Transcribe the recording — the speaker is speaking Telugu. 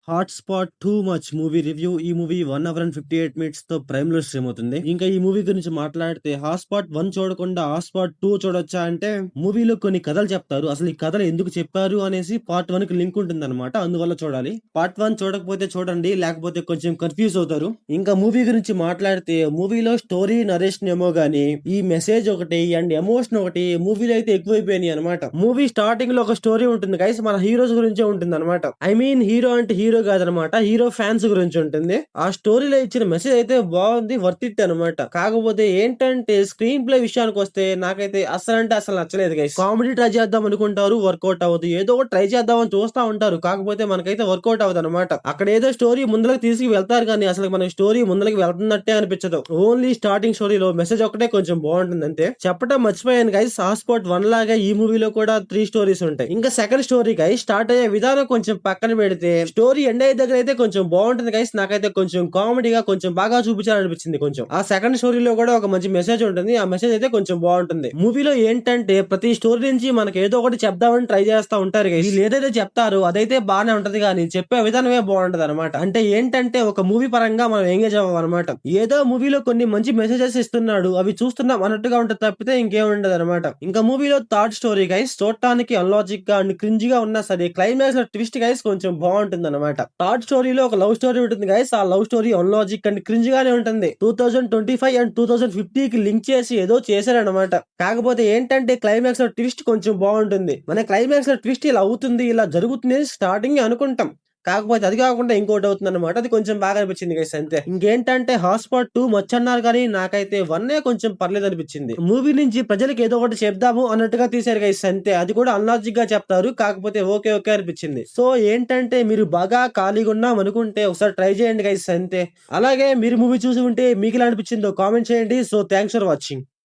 Hotspot too much movie review. ఈ మూవీ 1 అవర్ అండ్ 58 మినిట్స్‌తో ప్రైమ్‌లో స్ట్రీమ్ అవుతుంది. ఇంకా ఈ మూవీ గురించి మాట్లాడితే హాట్‌స్పాట్ 1 చూడకుండా హాట్‌స్పాట్ 2 చూడొచ్చా అంటే మూవీలో కొన్ని కథలు చెప్తారు. అసలు ఈ కథలు ఎందుకు చెప్పారు అనేసి పార్ట్ 1కి లింక్ ఉంటుందన్నమాట. అందువల్ల చూడాలి. పార్ట్ 1 చూడకపోతే చూడండి. లేకపోతే కొంచెం కన్‌ఫ్యూజ్ అవుతారు. ఇంకా మూవీ గురించి మాట్లాడితే మూవీలో స్టోరీ నరేషన్ ఏమో గాని ఈ మెసేజ్ ఒకటి అండ్ ఎమోషన్ ఒకటి మూవీలో అయితే ఎక్కువైపోయినాయి అన్నమాట. మూవీ స్టార్టింగ్ లో ఒక స్టోరీ ఉంటుంది గైస్. మన హీరోస్ గురించే ఉంటుందన్నమాట. ఐ మీన్ హీరో అంటే హీరో కాదనమాట. హీరో ఫ్యాన్స్ గురించి ఉంటుంది. ఆ స్టోరీలో ఇచ్చిన మెసేజ్ అయితే బాగుంది, వర్త్ ఇట్ అనమాట. కాకపోతే ఏంటంటే స్క్రీన్ ప్లే విషయానికి వస్తే నాకైతే అసలు నచ్చలేదు గైస్. కామెడీ ట్రై చేద్దాం అనుకుంటారు, వర్కౌట్ అవ్వదు. ఏదో ఒకటి ట్రై చేద్దామని చూస్తా ఉంటారు, కాకపోతే మనకైతే వర్కౌట్ అవ్వదు అనమాట. అక్కడ ఏదో స్టోరీ ముందులకు తీసుకు వెళ్తారు కానీ అసలు మన స్టోరీ ముందులకు వెళ్తున్నట్టే అనిపించదు. ఓన్లీ స్టార్టింగ్ స్టోరీలో మెసేజ్ ఒకటే కొంచెం బాగుంటుంది అంతే. చెప్పడం మర్చిపోయాను గైస్, హాట్‌స్పాట్ 1 లాగా ఈ మూవీలో కూడా 3 స్టోరీస్ ఉంటాయి. ఇంకా సెకండ్ స్టోరీ గైస్ స్టార్ట్ అయ్యే విధానం కొంచెం పక్కన పెడితే స్టోరీ ఎండ్ అయ్యే దగ్గర అయితే కొంచెం బాగుంటుంది గైస్. నాకైతే కొంచెం కామెడీగా కొంచెం బాగా చూపించాలనిపించింది. కొంచెం ఆ సెకండ్ స్టోరీలో కూడా ఒక మంచి మెసేజ్ ఉంటుంది. ఆ మెసేజ్ అయితే కొంచెం బాగుంటుంది. మూవీలో ఏంటంటే ప్రతి స్టోరీ నుంచి మనకి ఏదో ఒకటి చెప్దామని ట్రై చేస్తా ఉంటారు గైస్. వీళ్ళు ఏదైతే చెప్తారో అదైతే బాగానే ఉంటది కానీ చెప్పే విధానమే బాగుంటది అనమాట. అంటే ఏంటంటే ఒక మూవీ పరంగా మనం ఎంగేజ్ అవ్వం అనమాట. ఏదో మూవీలో కొన్ని మంచి మెసేజెస్ ఇస్తున్నాడు, అవి చూస్తున్నాం అన్నట్టుగా ఉంటుంది తప్పితే ఇంకేం ఉండదు అనమాట. ఇంకా మూవీలో థర్డ్ స్టోరీ గైస్ చూడటానికి అన్లాజిక్ గా అండ్ క్రింజ్ గా ఉన్నా సరే క్లైమాక్స్ లో ట్విస్ట్ గైస్ కొంచెం బాగుంటుంది అనమాట. థర్డ్ స్టోరీలో ఒక లవ్ స్టోరీ ఉంటుంది గైస్. ఆ లవ్ స్టోరీ అన్లాజిక్ అండ్ క్రింజ్ గానే ఉంటుంది. 2025 అండ్ 2050 కి లింక్ చేసి ఏదో చేశారనమాట. కాకపోతే ఏంటంటే క్లైమాక్స్ లో ట్విస్ట్ కొంచెం బాగుంటుంది. మన క్లైమాక్స్ లో ట్విస్ట్ ఇలా అవుతుంది, ఇలా జరుగుతుంది స్టార్టింగ్ అనుకుంటాం, కాకపోతే అది కాకుండా ఇంకోటి అవుతుంది అనమాట. అది కొంచెం బాగా అనిపించింది గైస్ అంతే. ఇంకేంటంటే హాట్‌స్పాట్ 2 మచ్చన్నారు కానీ నాకైతే 1 కొంచెం పర్లేదు అనిపించింది. మూవీ నుంచి ప్రజలకు ఏదో ఒకటి చెప్దాము అన్నట్టుగా తీశారు గైస్ అంతే. అది కూడా అన్లాజిక్ గా చెప్తారు, కాకపోతే ఓకే ఓకే అనిపించింది. సో ఏంటంటే మీరు బాగా ఖాళీగా ఉన్నాం అనుకుంటే ఒకసారి ట్రై చేయండి గైస్ అంతే. అలాగే మీరు మూవీ చూసి ఉంటే మీకు ఎలా అనిపించిందో కామెంట్ చేయండి. So thanks for watching.